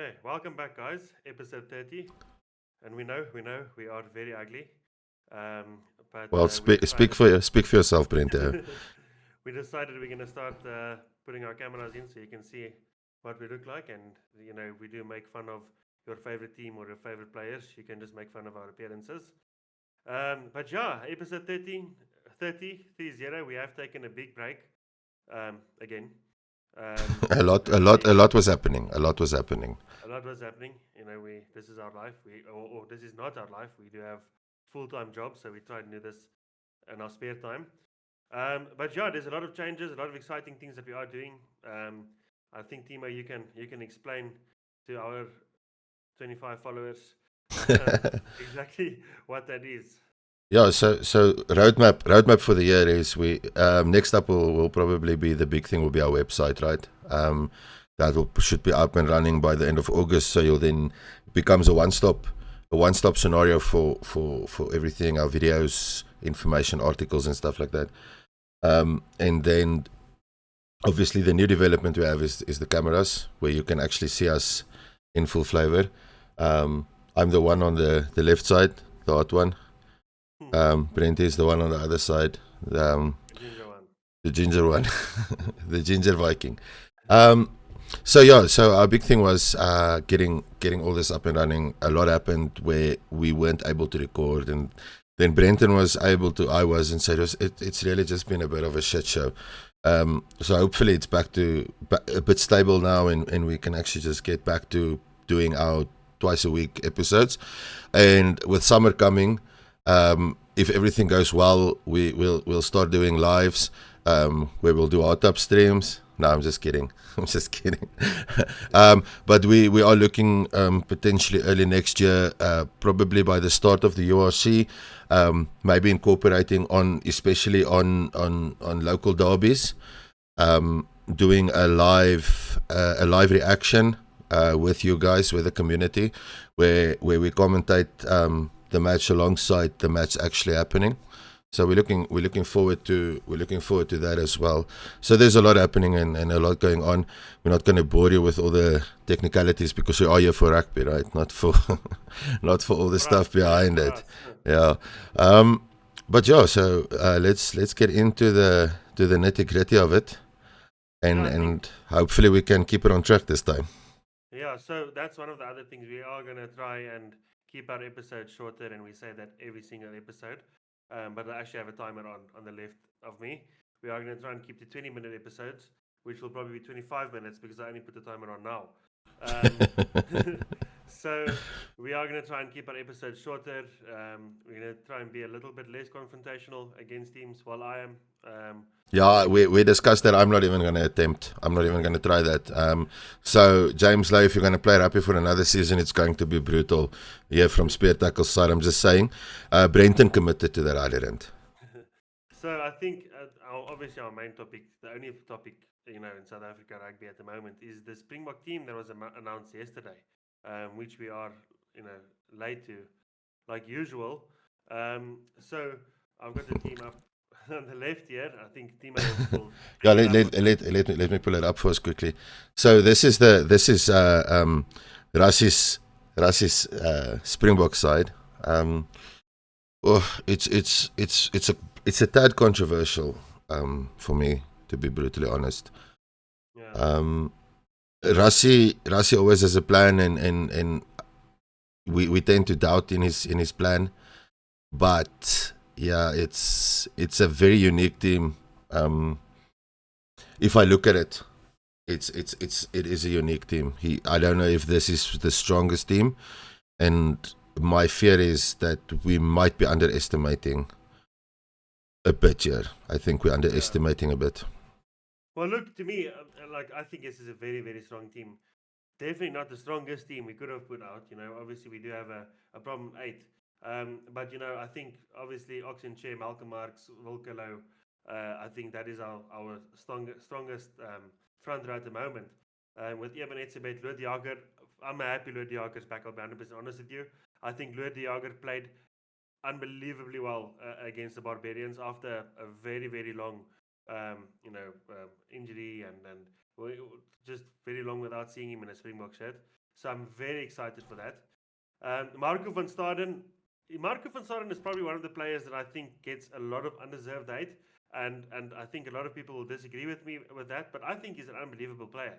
Okay, welcome back, guys. Episode 30, and we are very ugly, um, but Well, we decided speak for yourself, Brent. we decided we're gonna start putting our cameras in so you can see what we look like, and if we do make fun of your favorite team or your favorite players, you can just make fun of our appearances. But yeah, episode 30, we have taken a big break again. A Obviously, lot was happening. A lot was happening. a lot was happening. We this is our life. Or this is not our life. We do have full time jobs, so we try to do this in our spare time. But yeah, there's a lot of changes, a lot of exciting things that we are doing. I think Timo, you can explain to our 25 followers exactly what that is. Yeah, so roadmap for the year is we next up will probably be the big thing will be our website, right? Should be up and running by the end of August, so you'll then becomes a one stop scenario for everything, our videos, information, articles, and stuff like that. And then obviously the new development we have is the cameras where you can actually see us in full flavor. I'm the one on the left side, the hot one. Brent is the one on the other side, Ginger one. the ginger one, the ginger Viking. Um, so our big thing was getting all this up and running. A lot happened where we weren't able to record, and then Brenton was able to. I was, and said it's really just been a bit of a shit show. So hopefully it's back to a bit stable now, and we can actually just get back to doing our twice a week episodes. And with summer coming, if everything goes well, we'll start doing lives where we'll do hot tub streams. No, I'm just kidding. I'm just kidding. But we are looking potentially early next year, probably by the start of the URC, maybe incorporating on, especially on local derbies, doing a live reaction with you guys, with the community, where we commentate the match alongside the match actually happening. So we're looking forward to that as well. So there's a lot happening and a lot going on. We're not going to bore you with all the technicalities because we are here for rugby, right? Not for not for all the stuff behind it. Yeah. But yeah, so let's get into the nitty gritty of it, and hopefully we can keep it on track this time. Yeah, so that's one of the other things. We are going to try and keep our episodes shorter, and we say that every single episode. But I actually have a timer on the left of me. We are going to try and keep the 20-minute episodes, which will probably be 25 minutes because I only put the timer on now. So we are going to try and keep our episodes shorter. We're going to try and be a little bit less confrontational against teams while I am. Yeah, we discussed that. I'm not even going to attempt. I'm not even going to try that. So, James Lowe, if you're going to play rugby for another season, it's going to be brutal. Yeah, from Spear Tackle's side, I'm just saying. Brenton committed to that island. So I think obviously our main topic, the only topic in South Africa rugby at the moment, is the Springbok team that was announced yesterday, which we are late to, like usual. So I've got the team up on the left here. I think Timo will Yeah, bring it up. let me pull it up for us quickly. So this is Rassi's Springbok side. It's a tad controversial for me, to be brutally honest. Yeah. Rassi always has a plan, and we tend to doubt in his plan. But yeah, it's a very unique team. If I look at it, it is a unique team. I don't know if this is the strongest team, and my fear is that we might be underestimating a bit here. I think we're underestimating a bit. Well, look, to me, I think this is a very, very strong team. Definitely not the strongest team we could have put out. Obviously we do have a problem 8. But I think obviously Oxenchair, Malcolm Marks, Wilkelo, I think that is our strongest front row at the moment. With Eben Etzebeth, Lord Jager, I'm happy Lord Jager's back. I'll be 100% honest with you. I think Lord Jager played unbelievably well against the Barbarians after a very, very long, injury and just very long without seeing him in a Springbok shirt. So I'm very excited for that. Marco van Staden. Marco van Staden is probably one of the players that I think gets a lot of undeserved hate, and I think a lot of people will disagree with me with that. But I think he's an unbelievable player.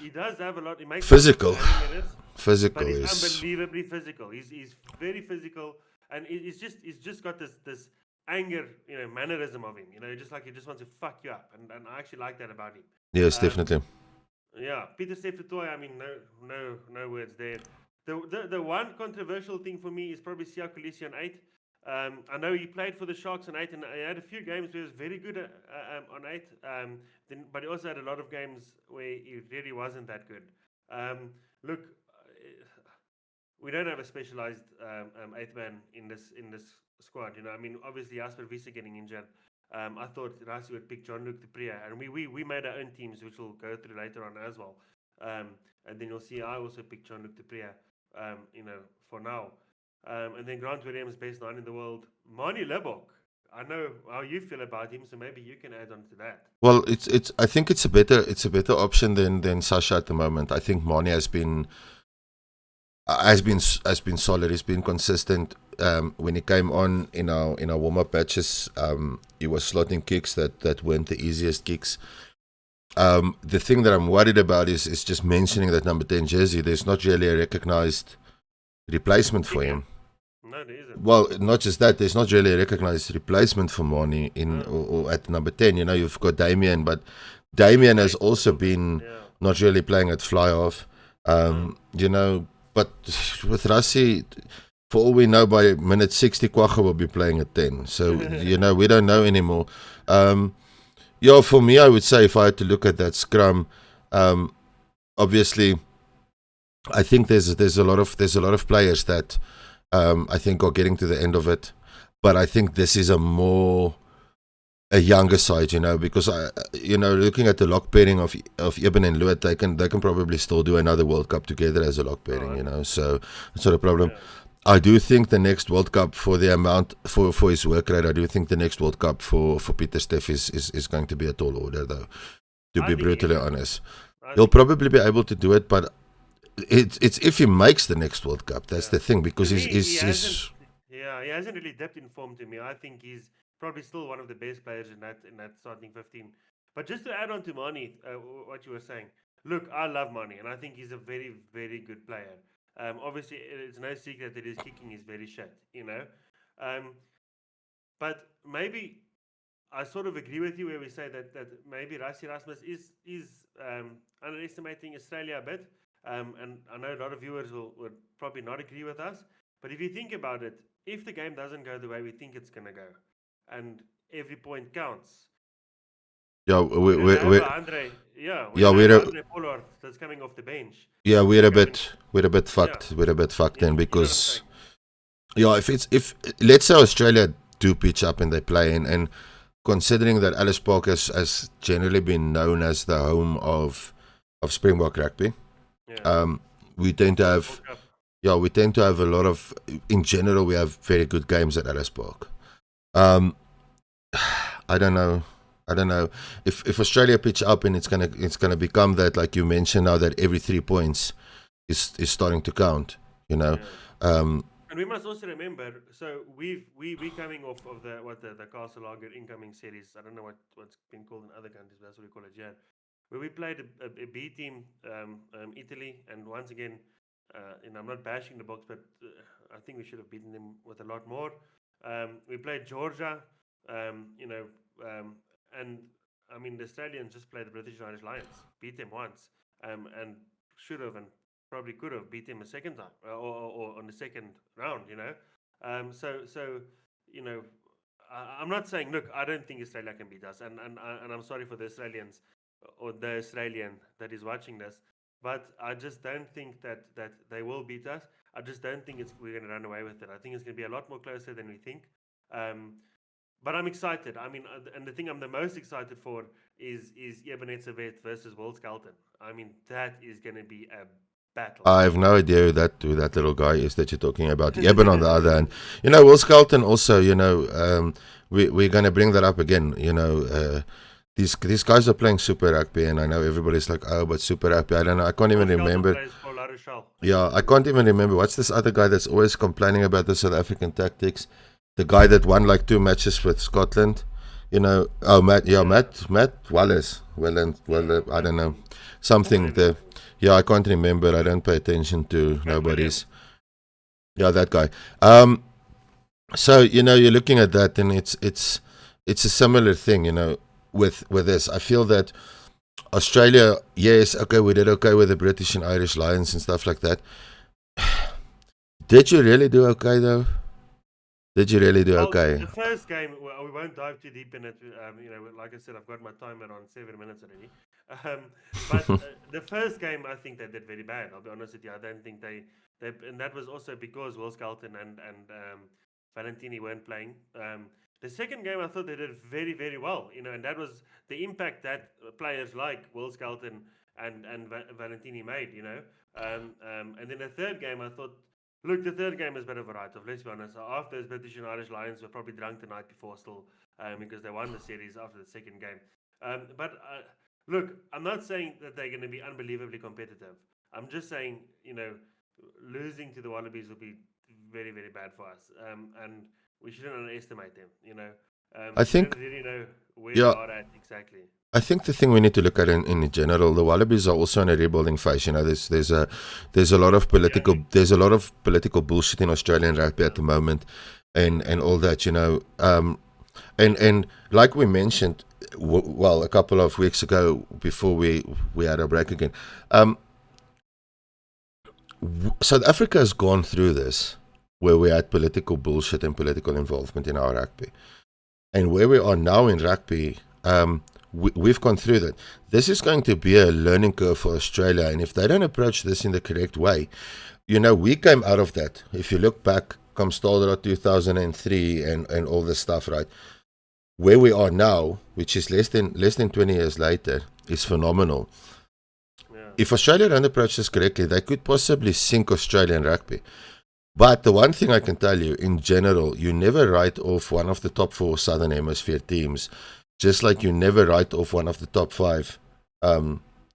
He does have a lot. He makes Physical, 80 minutes, but physical he's is unbelievably physical. He's very physical, and he's just got this anger, mannerism of him. Just like he just wants to fuck you up, and I actually like that about him. yes, Um, definitely. yeah, Peter Stefetoy. I mean, no words there. The one controversial thing for me is probably Siya Kolisi on 8. I know he played for the Sharks on 8, and he had a few games where he was very good on 8. But he also had a lot of games where he really wasn't that good. Look, we don't have a specialized 8th man in this squad. I mean, obviously Jasper Visa getting injured. I thought Rassie would pick Jean-Luc Dupria, and we made our own teams, which we'll go through later on as well. And then you'll see I also picked Jean-Luc Dupria, for now. And then Grant Williams, best 9 in the world. Mani Lebok. I know how you feel about him, so maybe you can add on to that. Well, it's. I think it's a better option than Sasha at the moment. I think Mani has been solid. He's been consistent. When he came on in our warm up matches, he was slotting kicks that weren't the easiest kicks. The thing that I'm worried about is just mentioning that number 10 jersey. There's not really a recognized replacement for him. No, there isn't. Well, not just that. There's not really a recognized replacement for Mani or at number 10. You've got Damien, but Damien has also been not really playing at fly off. But with Rassie, for all we know, by minute 60, Kwagga will be playing at 10. So, we don't know anymore. For me, I would say if I had to look at that scrum, obviously, I think there's a lot of players that I think are getting to the end of it. But I think this is a younger side, because looking at the lock pairing of Eben and Luet, they can probably still do another World Cup together as a lock pairing, so it's not a problem. Yeah. I do think the next World Cup, for the amount for his work rate, I do think the next World Cup for Peter Steff is going to be a tall order, though. To be brutally honest, he'll probably be able to do it, but it's if he makes the next World Cup. That's the thing, because he hasn't really dipped in form to me. I think he's probably still one of the best players in that starting 15. But just to add on to Mani, what you were saying, look, I love Mani, and I think he's a very, very good player. Obviously, it's no secret that his kicking is very shit, but maybe I sort of agree with you where we say that maybe Rassie Erasmus is underestimating Australia a bit, and I know a lot of viewers would probably not agree with us. But if you think about it, if the game doesn't go the way we think it's going to go, and every point counts. Yeah, we're Andre Pollard that's coming off the bench. Yeah, we're a bit fucked. Yeah. We're a bit fucked then, because if let's say Australia do pitch up and they play, and considering that Ellis Park has generally been known as the home of Springbok rugby, we tend to have a lot of, in general, we have very good games at Ellis Park. I don't know if Australia pitch up and it's gonna become that, like you mentioned now, that every 3 points is starting to count. And we must also remember, so we coming off of the Castle Lager incoming series. I don't know what's been called in other countries, but that's what we call it here. Where we played a B team, Italy, and once again, I'm not bashing the Boks, but I think we should have beaten them with a lot more. We played Georgia, and I mean, the Australians just played the British Irish Lions, beat them once, and should have and probably could have beat them a second time, or on the second round, So I'm not saying, look, I don't think Australia can beat us, and I'm sorry for the Australians or the Australian that is watching this, but I just don't think that they will beat us. I just don't think we're going to run away with it. I think it's going to be a lot more closer than we think. But I'm excited. I mean, and the thing I'm the most excited for is Ebenezer Vet versus Will Skelton. I mean, that is going to be a battle. I have no idea who that little guy is that you're talking about. Eben on the other hand, Will Skelton also. We're going to bring that up again. These guys are playing Super Rugby, and I know everybody's like, oh, but Super Rugby. I don't know. I can't even remember. La Rochelle. Yeah, I can't even remember. What's this other guy that's always complaining about the South African tactics? The guy that won like 2 matches with Scotland. Matt Wallace. I don't know. Something the I can't remember. I don't pay attention to nobody's. Yeah, that guy. So you're looking at that, and it's a similar thing, with this. I feel that Australia, yes, okay, we did okay with the British and Irish Lions and stuff like that. Did you really do okay though? Did you really do okay? The first game, well, we won't dive too deep in it. Like I said, I've got my timer on 7 minutes already. But the first game, I think they did very bad. I'll be honest with you. I don't think they and that was also because Will Skelton and Valentini weren't playing. The second game, I thought they did very, very well. And that was the impact that players like Will Skelton and Valentini made. And then the third game, I thought. Look, the third game is a bit of a write-off, let's be honest. After those British and Irish Lions were probably drunk the night before still, because they won the series after the second game. But look, I'm not saying that they're going to be unbelievably competitive. I'm just saying, losing to the Wallabies will be very, very bad for us. And we shouldn't underestimate them, I think, we don't really know where they are at exactly. I think the thing we need to look at in general, the Wallabies are also in a rebuilding phase. There's a lot of political bullshit in Australian rugby at the moment, and all that. And like we mentioned, a couple of weeks ago before we had a break again, South Africa has gone through this where we had political bullshit and political involvement in our rugby, and where we are now in rugby. We've gone through that. This is going to be a learning curve for Australia, and if they don't approach this in the correct way, we came out of that. If you look back, come Staldra 2003 and all this stuff, right? Where we are now, which is less than 20 years later, is phenomenal. Yeah. If Australia don't approach this correctly, they could possibly sink Australian rugby. But the one thing I can tell you, in general, you never write off one of the top 4 Southern Hemisphere teams. Just like you never write off one of the top 5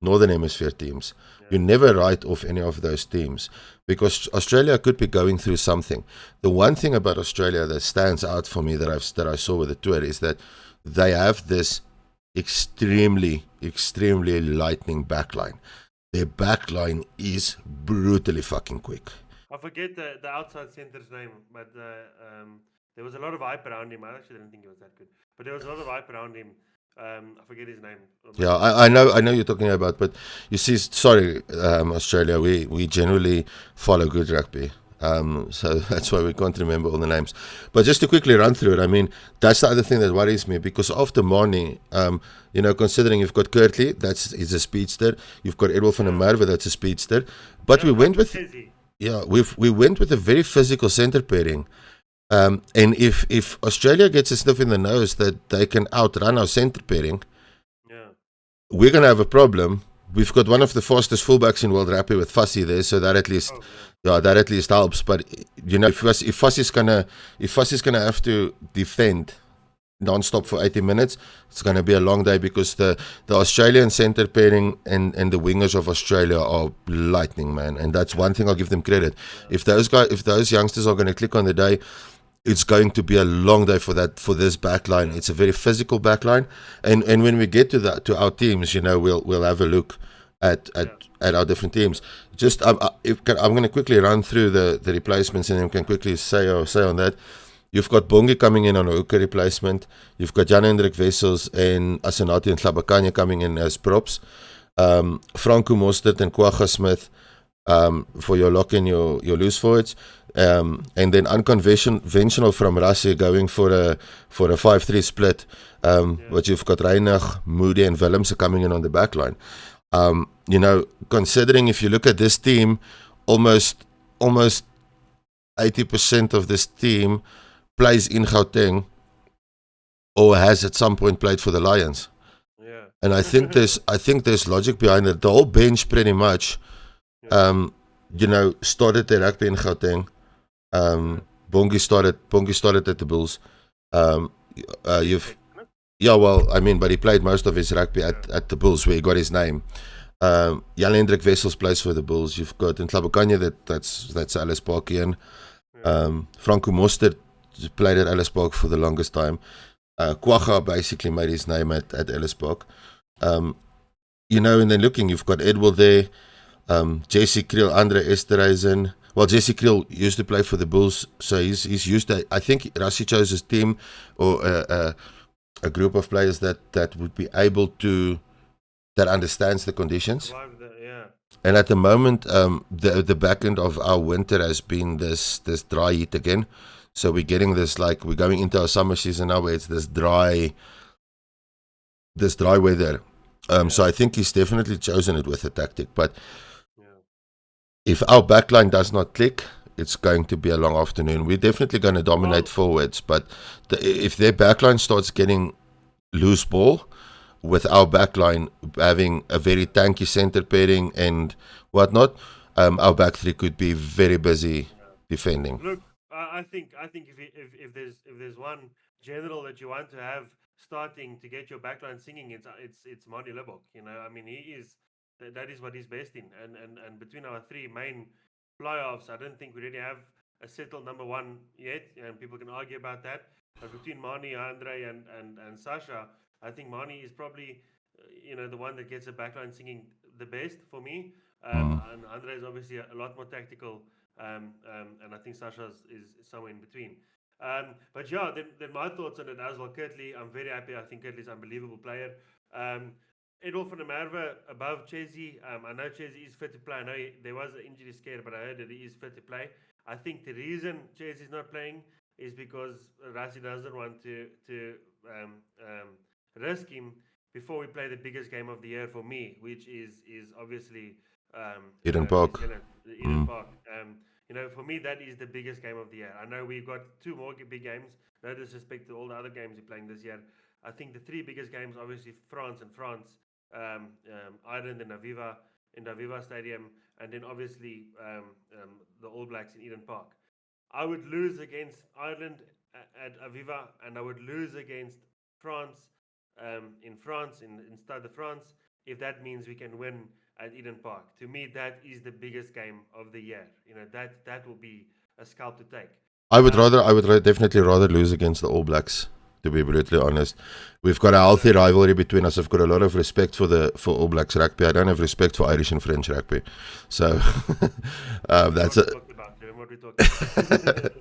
Northern Hemisphere teams. Yeah. You never write off any of those teams because Australia could be going through something. The one thing about Australia that stands out for me that I saw with the tour is that they have this extremely, extremely lightning backline. Their backline is brutally fucking quick. I forget the outside center's name, but there was a lot of hype around him. I actually didn't think he was that good. But there was a lot of hype around him. I forget his name. Yeah, I know you're talking about, but you see, sorry, Australia, we generally follow good rugby. So that's why we can't remember all the names. But just to quickly run through it, I mean, that's the other thing that worries me because after Marnie, considering you've got Kirtley, he's a speedster. You've got Edwin van der Merwe, that's a speedster. But we went with we went with a very physical center pairing. And if Australia gets a sniff in the nose that they can outrun our center pairing, we're going to have a problem. We've got one of the fastest fullbacks in world rugby with Fussy there, so that at least helps. But if Fussy's gonna have to defend non-stop for 80 minutes, it's going to be a long day because the Australian centre pairing and the wingers of Australia are lightning, man. And that's one thing I'll give them credit. If those youngsters are going to click on the day, it's going to be a long day for this backline. It's a very physical backline, and when we get to our teams, we'll have a look at our different teams. Just I'm going to quickly run through the replacements, and then we can quickly say on that. You've got Bongi coming in on a hooker replacement. You've got Jan-Hendrik Wessels and Asenati and Tlabakanya coming in as props. Franco Mostert and Kwagga Smith for your lock and your loose forwards. And then unconventional from Rassie going for a 5-3 split. But you've got Reinig, Moody and Willems coming in on the back line. Considering if you look at this team, almost 80% of this team plays in Gauteng or has at some point played for the Lions. Yeah. And I think there's logic behind it. The whole bench pretty much started their rugby in Gauteng. Bongi started at the Bulls. But he played most of his rugby at the Bulls where he got his name. Jan Hendrik Wessels plays for the Bulls. You've got in Tlabukanya that's Alice Parkian. Yeah. Franco Mostert played at Ellis Park for the longest time. Quagga basically made his name at Ellis Park. Um, and then looking, you've got Edward there, Jesse Kriel, Andre Esterhuizen. Well, Jesse Kriel used to play for the Bulls, so he's used to. I think Rassi chose his team or a group of players that would be able to that understands the conditions. Yeah. And at the moment, the back end of our winter has been this dry heat again. So we're getting this we're going into our summer season now where it's this dry weather. So I think he's definitely chosen it with a tactic. But if our backline does not click, it's going to be a long afternoon. We're definitely going to dominate forwards. But if their backline starts getting loose ball, with our backline having a very tanky center pairing and whatnot, our back three could be very busy defending. Look, I think if there's one general that you want to have starting to get your backline singing, it's Marty Lubbock. I mean, that is what he's best in. And between our three main fly-offs, I don't think we really have a settled number one yet, and people can argue about that. But between Mani, Andre, and Sasha, I think Mani is probably, the one that gets the backline singing the best for me. And Andre is obviously a lot more tactical, and I think Sasha is somewhere in between. But yeah, then my thoughts on it as well. Kirtley, I'm very happy. I think Kirtley's an unbelievable player. Edolf van der Merwe above Chesy. I know Chesy is fit to play. I know there was an injury scare, but I heard that he is fit to play. I think the reason Chesy's not playing is because Rassi doesn't want to risk him before we play the biggest game of the year for me, which is obviously Eden Park. Eden Park. For me, that is the biggest game of the year. I know we've got two more big games. No disrespect to all the other games we're playing this year. I think the three biggest games, obviously France, Ireland and Aviva in the Aviva Stadium, and then obviously the All Blacks in Eden Park. I would lose against Ireland at Aviva, and I would lose against France in Stade de France, if that means we can win at Eden Park. To me, that is the biggest game of the year. That will be a scalp to take. I would definitely rather lose against the All Blacks, to be brutally honest. We've got a healthy rivalry between us. I've got a lot of respect for All Blacks rugby. I don't have respect for Irish and French rugby. So that's it. What we talked about.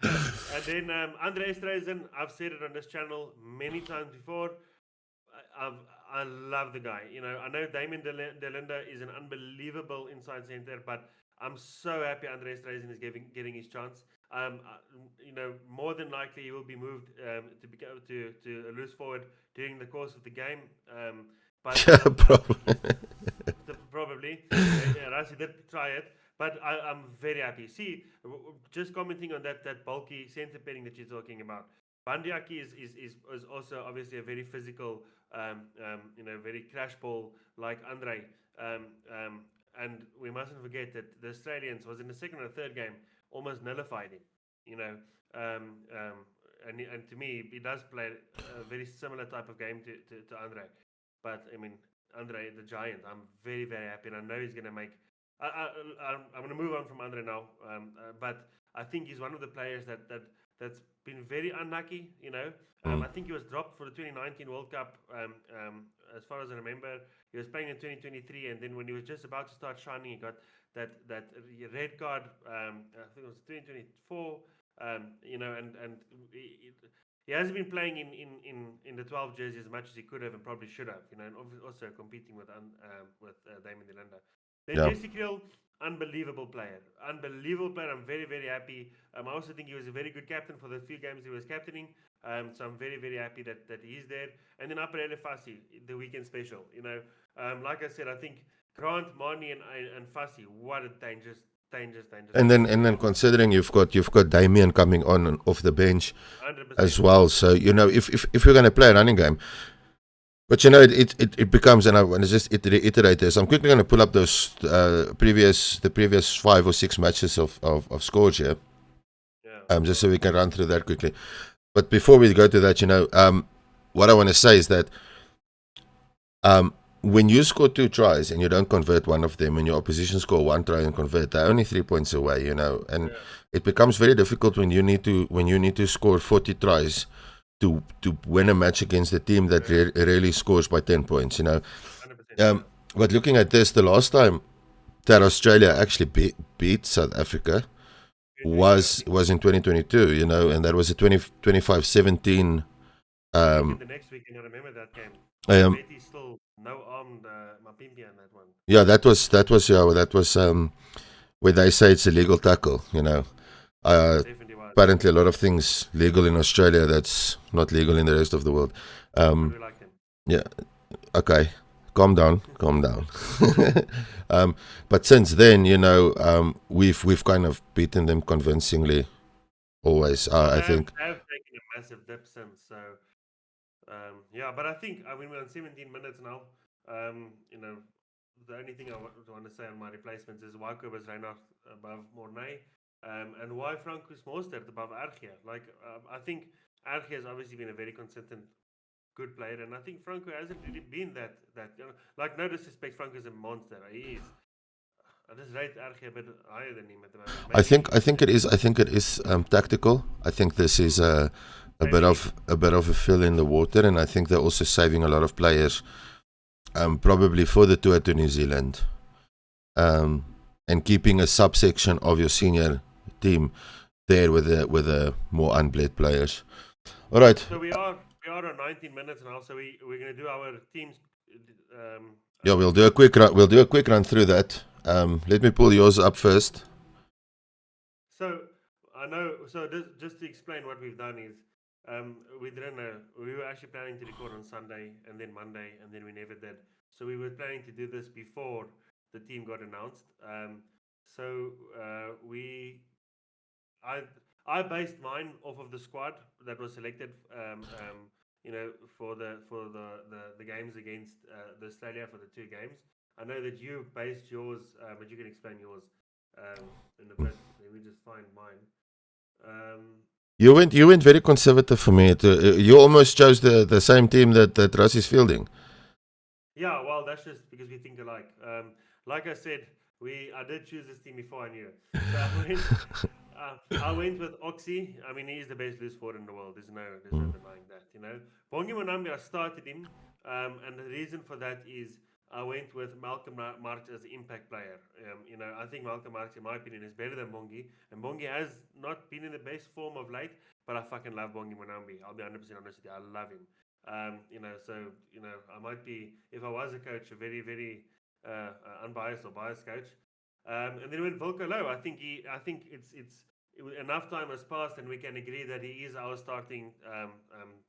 And then Andre Esterhuizen, I've said it on this channel many times before. I love the guy. I know Damien Delinda is an unbelievable inside center, but I'm so happy Andre Esterhuizen is getting his chance. More than likely he will be moved to a loose forward during the course of the game. But probably. Rassi did try it. But I'm very happy. See, just commenting on that bulky center pairing that you're talking about. Bandiaki is also obviously a very physical, very crash ball like Andre. And we mustn't forget that the Australians was in the second or third game almost nullified him. And to me, he does play a very similar type of game to Andre. But I mean, Andre the Giant, I'm very, very happy, and I know he's going to make. I'm going to move on from Andre now, but I think he's one of the players that's been very unlucky. I think he was dropped for the 2019 World Cup. As far as I remember, he was playing in 2023, and then when he was just about to start shining, he got that red card. I think it was 2024. And he hasn't been playing in the 12 jersey as much as he could have and probably should have. And also competing with Damien Delinda. Then Jesse Kriel, unbelievable player. I'm very, very happy. I also think he was a very good captain for the few games he was captaining. So I'm very, very happy that he's there. And then Upper Fassi, the weekend special. Like I said, I think Grant, Marnie, and Fassi, what a dangerous. And then considering you've got Damien coming on and off the bench 100%. As well. So if you're going to play a running game. But it becomes, and I want to just iterate this. I'm quickly going to pull up those the previous 5 or 6 matches of scores here, just so we can run through that quickly. But before we go to that, what I want to say is that when you score 2 tries and you don't convert one of them, and your opposition score 1 try and convert, they're only 3 points away, and Yeah, it becomes very difficult when you need to score 40 tries to win a match against a team that yeah, really scores by 10 points. 100%. Yeah, But looking at this, the last time that Australia actually beat South Africa 2022, I think. was in 2022, and that was a 25-17. I think in Um, the next weekend, I remember that game. I um, bet he's still no armed Mapimpi on that one. yeah, that was where they say it's a legal tackle. Definitely was. Apparently, a lot of things legal in Australia that's not legal in the rest of the world. But Um, we like him. yeah, okay, calm down, calm down. But since then, we've kind of beaten them convincingly. Always, Yeah, I think. they have taken a massive dip since. So, yeah, but I mean, we're on 17 minutes now. The only thing I want to say on my replacements is why Kobus Reinhardt above Mornay, and why Frankus Mostert above Argia. Like, I think Argia has obviously been a very consistent, good player, and I think Franco hasn't really been that. Like, no disrespect, Franco is a monster. He is. I just rate Argia a bit higher than him at the moment. I think it is tactical. I think this is Maybe it is. a bit of a fill in the water, and I think they're also saving a lot of players, probably for the tour to New Zealand, and keeping a subsection of your senior team there with the more unbled players. All right. So we are on 19 minutes now. So we're gonna do our teams. Yeah, Um, we'll do a quick run. We'll do a quick run through that. Let me pull yours up first. so I know. So just to explain what we've done is, we didn't know. We were actually planning to record on Sunday and then Monday, and then we never did. So we were planning to do this before the team got announced. So we I I based mine off of the squad that was selected. For the games against the Australia for the two games. I know that you based yours, but you can explain yours in a bit. Let me just find mine. Um, You went very conservative for me. You almost chose the same team that Russ is fielding. yeah, well, that's just because we think alike. Like I said, I did choose this team before I knew. So I went with Oxy. I mean, he's the best loose forward in the world. There's no denying that. Bongi Monambi, I started him, and the reason for that is I went with Malcolm March as the impact player. I think Malcolm March, in my opinion, is better than Bongi, and Bongi has not been in the best form of late. But I fucking love Bongi Monambi. I'll be 100% honest with you. I love him. I might be, if I was a coach, a very, very unbiased or biased coach. And then when Volko Low, I think enough time has passed, and we can agree that he is our starting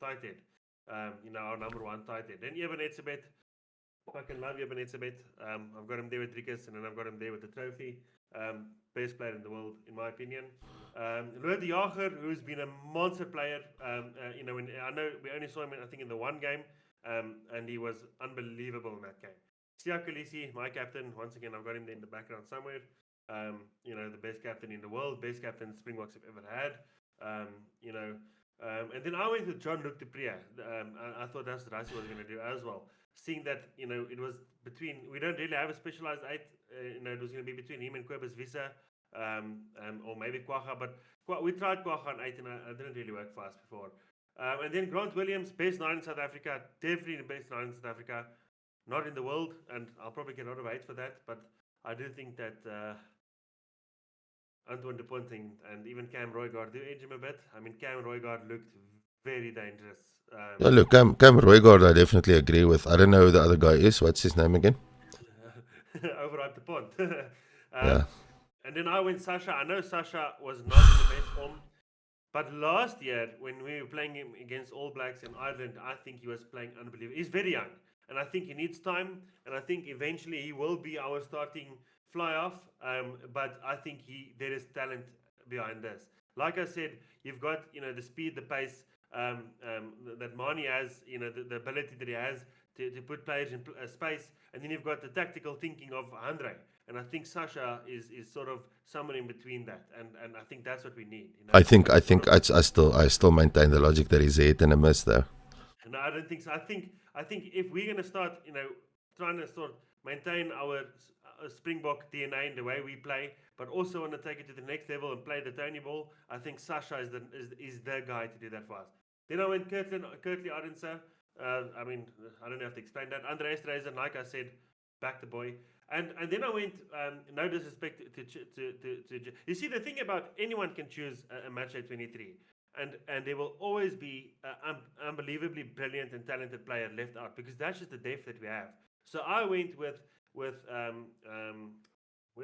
tight end. Our number one tight end. Then Eben Etzebeth, fucking love Eben Etzebeth. I've got him there with Rickers, and then I've got him there with the trophy. Best player in the world, in my opinion. Lloyd de Jager, who's been a monster player. I know we only saw him, I think, in the one game, and he was unbelievable in that game. Sia Kolisi, my captain. Once again, I've got him there in the background somewhere. The best captain in the world, best captain the Springboks have ever had. And then I went with John Luke Dupree. I thought that's what Rassi was going to do as well. Seeing that, it was between, we don't really have a specialized eight. It was going to be between him and Kobus Visa, or maybe Kwacha. But we tried Kwacha on eight, and it didn't really work for us before. And then Grant Williams, best nine in South Africa, definitely the best nine in South Africa, not in the world, and I'll probably get a lot of hate for that. But I do think that Antoine Dupont and even Cam Roygaard do edge him a bit. I mean, Cam Roygaard looked very dangerous. Yeah, look, Cam Roygaard, I definitely agree with. I don't know who the other guy is. What's his name again? Overhyped the pond. Yeah. And then I went Sasha. I know Sasha was not in the best form, but last year when we were playing him against All Blacks in Ireland, I think he was playing unbelievable. He's very young, and I think he needs time, and I think eventually he will be our starting fly off. But I think there is talent behind this. Like I said, you've got the speed, the pace that Mani has, the ability that he has to put players in space, and then you've got the tactical thinking of Andre. And I think Sasha is sort of somewhere in between that, and I think that's what we need. I still maintain the logic that he's a hit and a miss though. No, I don't think so. I think if we're gonna start, trying to sort of maintain our Springbok DNA in the way we play, but also want to take it to the next level and play the Tony ball. I think Sasha is the guy to do that for us. Then I went Kurtley Arendse. I mean, I don't have to explain that. Andre Esterhuizen, like I said, back the boy. And then I went, no disrespect to you see, the thing about anyone can choose a match day 23. And there will always be an unbelievably brilliant and talented player left out, because that's just the depth that we have. So I went with where's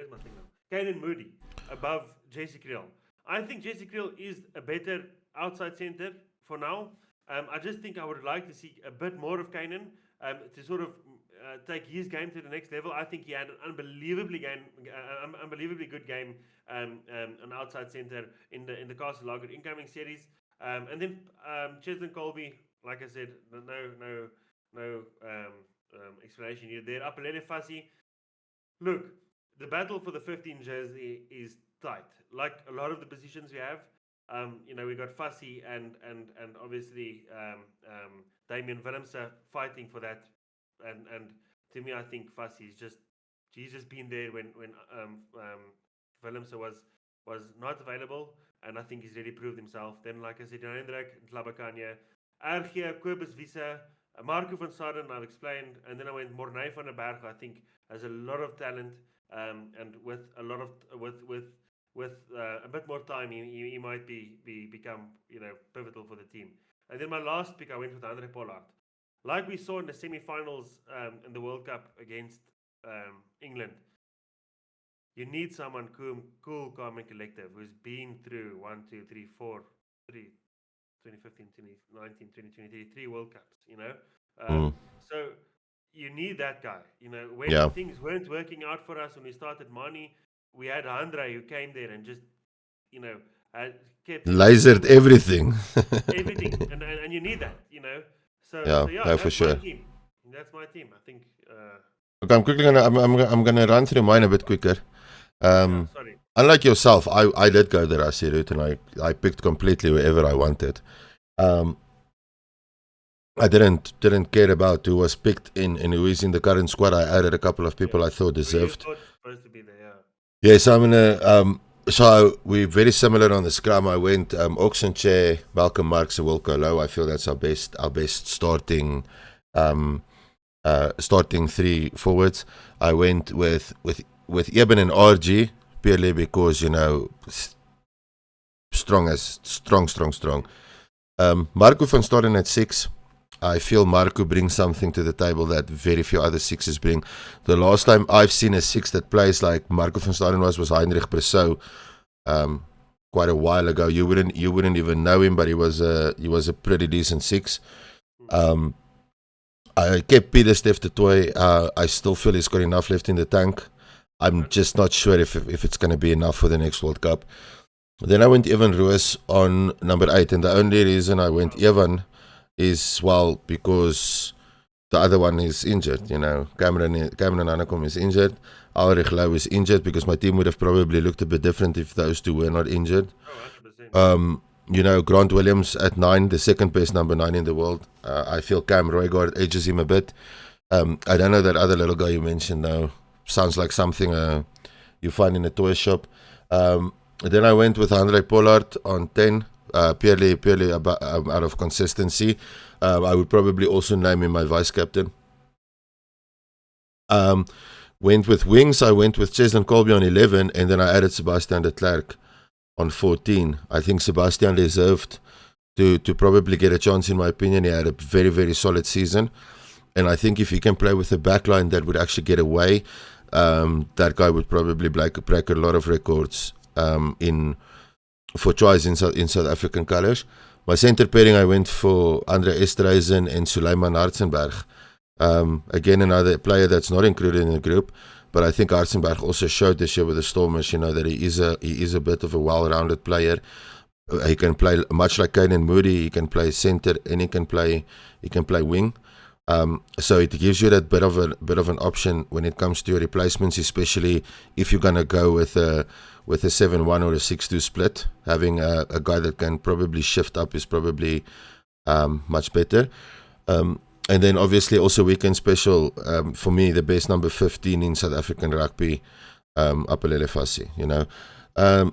my thing now? Caden Moody above Jesse Kriel. I think Jesse Kriel is a better outside centre for now. I just think I would like to see a bit more of Kanan to sort of take his game to the next level. I think he had an unbelievably good game on outside centre in the Castle Lager incoming series. And then Cheslin Colby, like I said, no explanation here. There, Apelele Fassi. Look, the battle for the 15 jersey is tight. Like a lot of the positions we have, we got Fassi and obviously Damien Willemse fighting for that. And to me, I think Fassi is he's just been there when Willemse was not available, and I think he's really proved himself. Then, like I said, Hendrik Tlabakanye, Argia, Kobus Wiese, Marco van Saden, I've explained, and then I went Mornay van der Berg. I think has a lot of talent, and with a lot of with a bit more time, he might become pivotal for the team. And then my last pick, I went with Andre Pollard. Like we saw in the semi-finals in the World Cup against England, you need someone cool, calm, and collective who's been through 2015, 2019, 2023, 3 World Cups, So you need that guy. When things weren't working out for us when we started Mani, we had Andre who came there and just, kept lasered everything. Everything. And you need that, So that's for sure. My team. That's my team. I think. Okay, I'm gonna run through mine a bit quicker. Sorry. Unlike yourself, I did go the Rassie route, and I picked completely wherever I wanted. I didn't care about who was picked and who is in the current squad. I added a couple of people I thought deserved. Supposed to be there, Yes, I'm gonna. So we're very similar on the scrum. I went Oxenchair, Malcolm Marx, and Wilco Low. I feel that's our best starting starting 3 forwards. I went with Eben and RG purely because strong. Marco van Staden at 6. I feel Marco brings something to the table that very few other 6s bring. The last time I've seen a 6 that plays like Marco van Staden was Heinrich Bressou, quite a while ago. You wouldn't even know him, but he was a pretty decent 6. I kept Peter Steph de Toy. I still feel he's got enough left in the tank. I'm just not sure if it's going to be enough for the next World Cup. Then I went Evan Roos on number 8, and the only reason I went Evan is, because the other one is injured. Cameron Anakom is injured. Ulrich Lau is injured, because my team would have probably looked a bit different if those two were not injured. 100%. Grant Williams at 9, the second best number 9 in the world. I feel Cam Roygaard edges him a bit. I don't know that other little guy you mentioned though. Sounds like something you find in a toy shop. Then I went with Andre Pollard on 10. Purely out of consistency. I would probably also name him my vice captain. Went with wings. I went with Cheslin Colby on 11, and then I added Sebastian de Klerk on 14. I think Sebastian deserved to probably get a chance, in my opinion. He had a very, very solid season, and I think if he can play with a backline that would actually get away, that guy would probably break a lot of records for tries in South African colours. My centre pairing, I went for Andre Esterhuizen and Suleiman Hartzenberg. Again, another player that's not included in the group, but I think Hartzenberg also showed this year with the Stormers, that he is a bit of a well-rounded player. He can play much like Caden Moody. He can play centre and he can play wing. So it gives you that bit of an option when it comes to your replacements, especially if you're gonna go with a 7-1 or a 6-2 split. Having a guy that can probably shift up is probably much better. And then obviously also weekend special, for me, the best number 15 in South African rugby, Apelele Fassi, you know.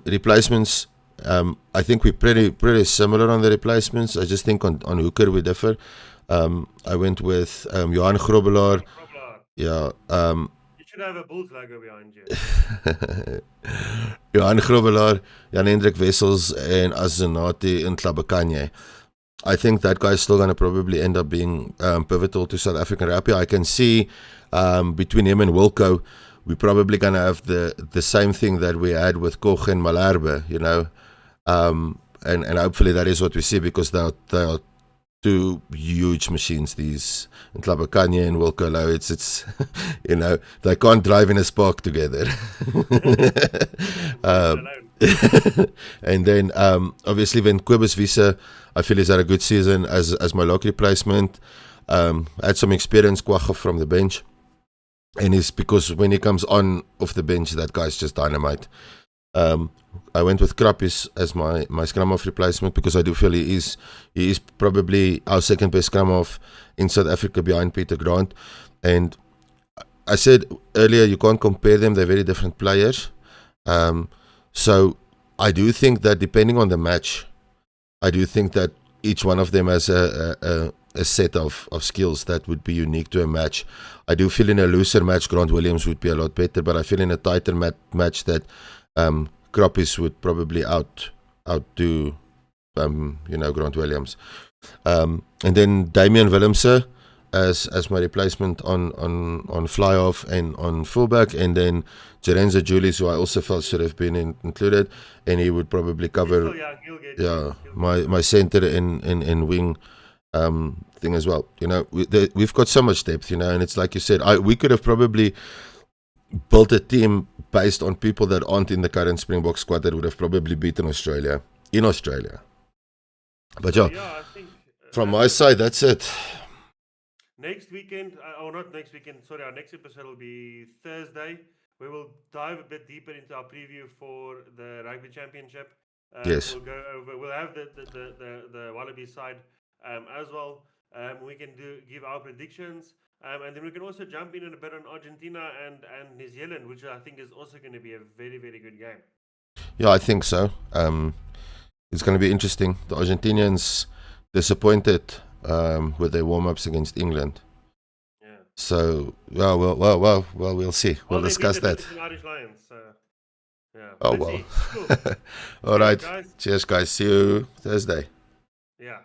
Replacements, I think we're pretty similar on the replacements. I just think on hooker we differ. I went with Johan Grobbelaar. Grobler. Yeah. You should have a Bulls logo behind you. Johan Grobbelaar, Jan Hendrik Wessels, and Azanati in Tlabakanye. I think that guy's still going to probably end up being pivotal to South African rugby. I can see between him and Wilco, we're probably going to have the same thing that we had with Koch and Malherbe, you know. And hopefully that is what we see, because they are two huge machines, these Tlabakanye and Wilco Louw. It's you know, they can't drive in a Spark together. And then obviously when Kobus Wiese, I feel he's had a good season as my lock replacement. Had some experience, Kwagga, from the bench, and it's because when he comes on off the bench, that guy's just dynamite. I went with Krappies as my scrum half replacement, because I do feel he is probably our second best scrum half in South Africa behind Peter Grant. And I said earlier, you can't compare them; they're very different players. So I do think that depending on the match, I do think that each one of them has a set of skills that would be unique to a match. I do feel in a looser match, Grant Williams would be a lot better, but I feel in a tighter match that Krappies would probably outdo you know, Grant Williams. And then Damian Willemse as my replacement on fly off and on fullback, and then Jerenza Julius, who I also felt should have been included, and he would probably cover my center in wing thing as well. You know, we've got so much depth, you know, and it's like you said, we could have probably built a team based on people that aren't in the current Springbok squad that would have probably beaten Australia in Australia. But yeah, I think from my side, that's it. Next weekend, not next weekend, sorry, our next episode will be Thursday. We will dive a bit deeper into our preview for the Rugby Championship. Yes. We'll have the Wallaby side as well. We can give our predictions. And then we can also jump in a bit on Argentina and New Zealand, which I think is also going to be a very, very good game. Yeah, I think so. It's going to be interesting. The Argentinians disappointed with their warm-ups against England. Yeah. So, well, we'll see. We'll discuss that. Irish Lions, so, yeah. Oh, well. Cool. All right. Cheers, guys. See you Thursday. Yeah.